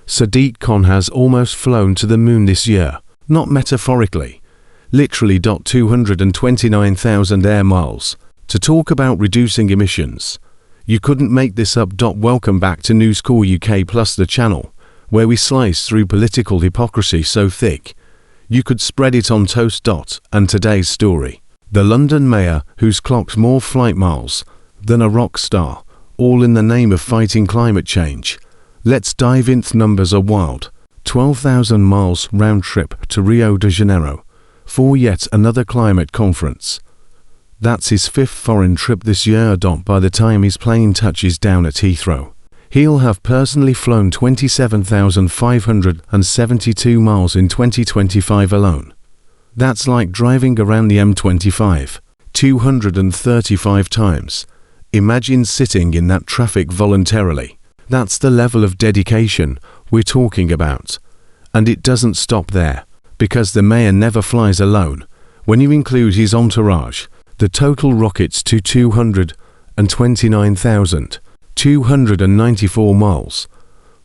Sadiq Khan has almost flown to the moon this year, not metaphorically, literally. 229,000 air miles, to talk about reducing emissions. You couldn't make this up. Welcome back to News Core UK Plus, the channel where we slice through political hypocrisy so thick you could spread it on toast. And today's story: the London mayor who's clocked more flight miles than a rock star, all in the name of fighting climate change. Let's dive in. Numbers are wild. 12,000 miles round trip to Rio de Janeiro for yet another climate conference. That's his fifth foreign trip this year. By the time his plane touches down at Heathrow, he'll have personally flown 27,572 miles in 2025 alone. That's like driving around the M25 235 times. Imagine sitting in that traffic voluntarily. That's the level of dedication we're talking about. And it doesn't stop there, because the mayor never flies alone. When you include his entourage, the total rockets to 229,294 miles.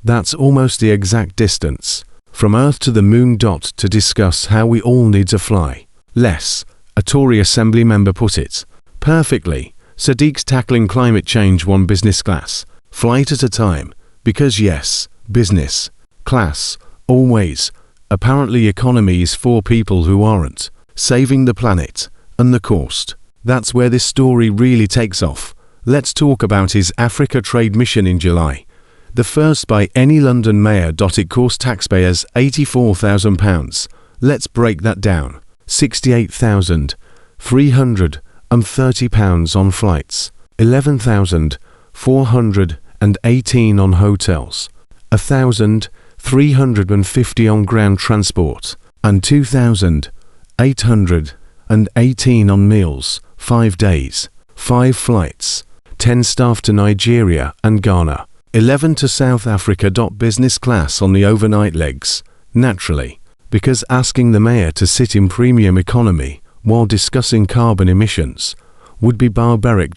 That's almost the exact distance from Earth to the moon. To discuss how we all need to fly less, a Tory Assembly member put it perfectly. Sadiq's tackling climate change one business class flight at a time, because yes, business class always. Apparently economy is for people who aren't saving the planet and the cost. That's where this story really takes off. Let's talk about his Africa trade mission in July, the first by any London mayor. It cost taxpayers £84,000. Let's break that down. £68,330 on flights, £11,418 on hotels, £1,350 on ground transport, and £2,818 on meals. 5 days, 5 flights, 10 staff to Nigeria and Ghana, 11 to South Africa. Business class on the overnight legs, naturally, because asking the mayor to sit in premium economy while discussing carbon emissions would be barbaric.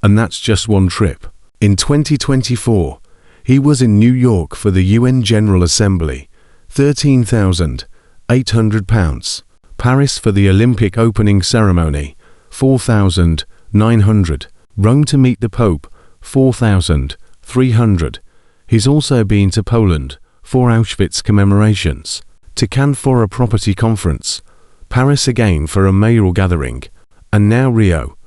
And that's just one trip. In 2024, he was in New York for the UN General Assembly, £13,800. Paris for the Olympic opening ceremony, £4,900. Rome to meet the Pope, £4,300. He's also been to Poland for Auschwitz commemorations, to Cannes for a property conference, Paris again for a mayoral gathering, and now Rio.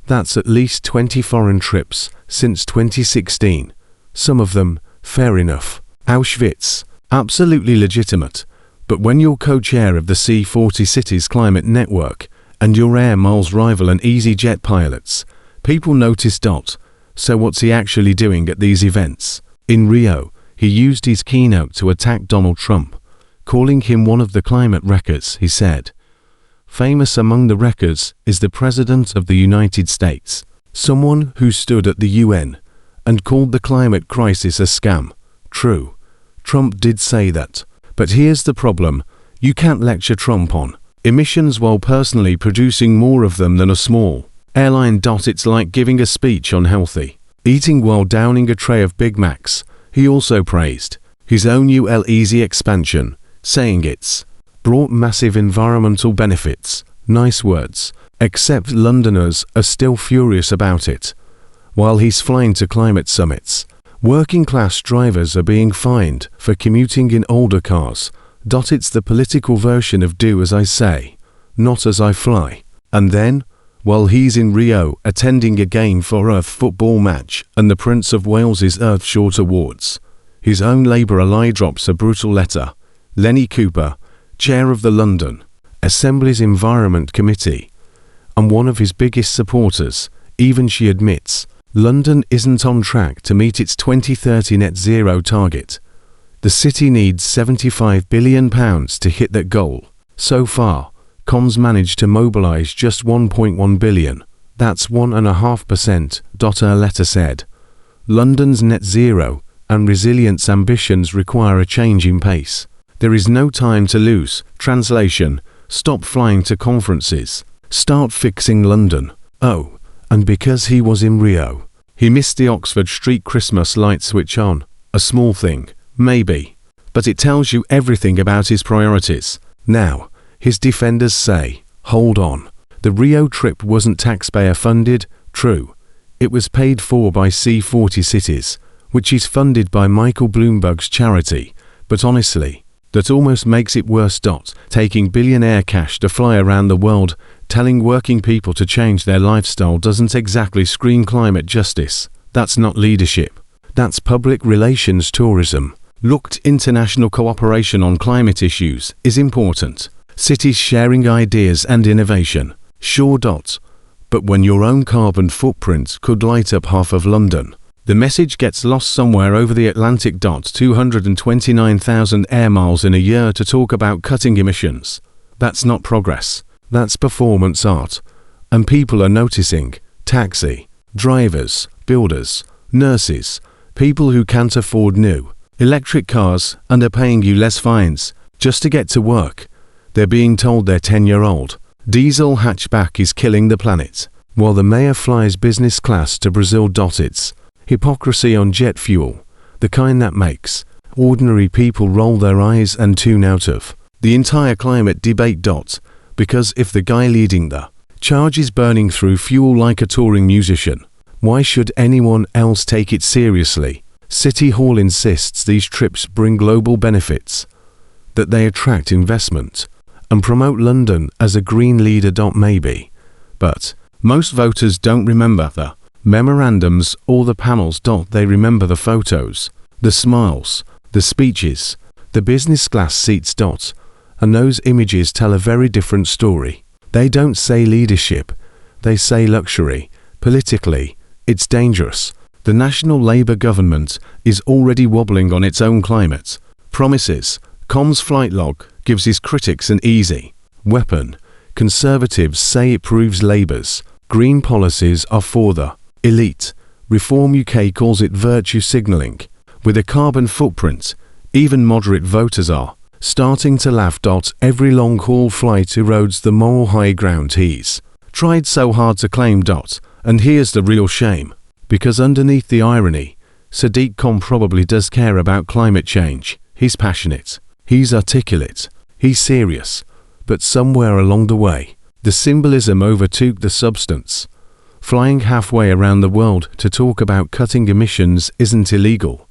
That's at least 20 foreign trips since 2016. Some of them, fair enough. Auschwitz, absolutely legitimate. But when you're co-chair of the C40 Cities Climate Network and your air miles rival an EasyJet pilots, people notice. So what's he actually doing at these events? In Rio, he used his keynote to attack Donald Trump, calling him one of the climate wreckers. He said, "Famous among the wreckers is the President of the United States, someone who stood at the UN and called the climate crisis a scam." True, Trump did say that. But here's the problem: you can't lecture Trump on emissions while personally producing more of them than a small airline. It's like giving a speech on healthy eating while downing a tray of Big Macs. He also praised his own UL Easy expansion, saying it's brought massive environmental benefits. Nice words, except Londoners are still furious about it. While he's flying to climate summits, working class drivers are being fined for commuting in older cars. It's the political version of do as I say, not as I fly. And then, while he's in Rio attending a Game for Earth football match and the Prince of Wales's Earthshot Awards, his own Labour ally drops a brutal letter. Lenny Cooper, chair of the London Assembly's Environment Committee, and one of his biggest supporters, even she admits London isn't on track to meet its 2030 net zero target. The city needs £75 billion to hit that goal. So far, Khan's managed to mobilise just £1.1 billion. That's 1.5%. Her letter said, London's net zero and resilience ambitions require a change in pace. There is no time to lose. Translation: stop flying to conferences. Start fixing London. Oh, and because he was in Rio, he missed the Oxford Street Christmas light switch on. A small thing, maybe, but it tells you everything about his priorities. Now, his defenders say, hold on. The Rio trip wasn't taxpayer funded, true. It was paid for by C40 Cities, which is funded by Michael Bloomberg's charity, but honestly, that almost makes it worse. Taking billionaire cash to fly around the world, telling working people to change their lifestyle doesn't exactly scream climate justice. That's not leadership. That's public relations tourism. Looked, international cooperation on climate issues is important. Cities sharing ideas and innovation. Sure. But when your own carbon footprint could light up half of London, the message gets lost somewhere over the Atlantic. 229,000 air miles in a year to talk about cutting emissions. That's not progress. That's performance art. And people are noticing. Taxi drivers, builders, nurses, people who can't afford new electric cars and are paying you less fines just to get to work. They're being told their 10-year-old diesel hatchback is killing the planet, while the mayor flies business class to Brazil. It's hypocrisy on jet fuel, the kind that makes ordinary people roll their eyes and tune out of the entire climate debate. Because if the guy leading the charge is burning through fuel like a touring musician, why should anyone else take it seriously? City Hall insists these trips bring global benefits, that they attract investment, and promote London as a green leader. Maybe. But most voters don't remember the memorandums or the panels. They remember the photos, the smiles, the speeches, the business class seats. And those images tell a very different story. They don't say leadership, they say luxury. Politically, it's dangerous. The National Labour government is already wobbling on its own climate promises. Com's flight log gives his critics an easy weapon. Conservatives say it proves Labour's green policies are for the elite. Reform UK calls it virtue signalling. With a carbon footprint, even moderate voters are starting to laugh. Every long-haul flight erodes the moral high ground he's tried so hard to claim. And here's the real shame. Because underneath the irony, Sadiq Khan probably does care about climate change. He's passionate, he's articulate, he's serious. But somewhere along the way, the symbolism overtook the substance. Flying halfway around the world to talk about cutting emissions isn't illegal.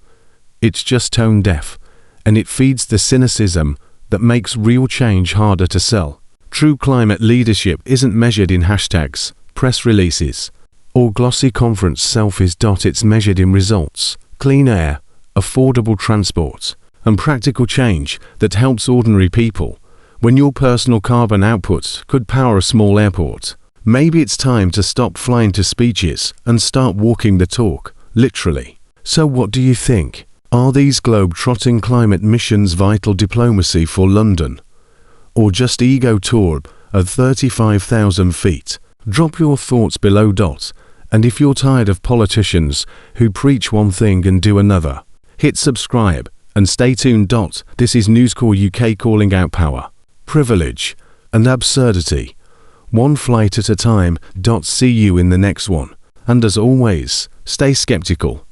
It's just tone deaf, and it feeds the cynicism that makes real change harder to sell. True climate leadership isn't measured in hashtags, press releases, or glossy conference selfies. It's measured in results, clean air, affordable transport, and practical change that helps ordinary people. When your personal carbon output could power a small airport, maybe it's time to stop flying to speeches and start walking the talk, literally. So what do you think? Are these globe-trotting climate missions vital diplomacy for London? Or just ego tour at 35,000 feet? Drop your thoughts below. And if you're tired of politicians who preach one thing and do another, hit subscribe and stay tuned. This is News Corps UK calling out power, privilege, and absurdity. One flight at a time. See you in the next one. And as always, stay skeptical.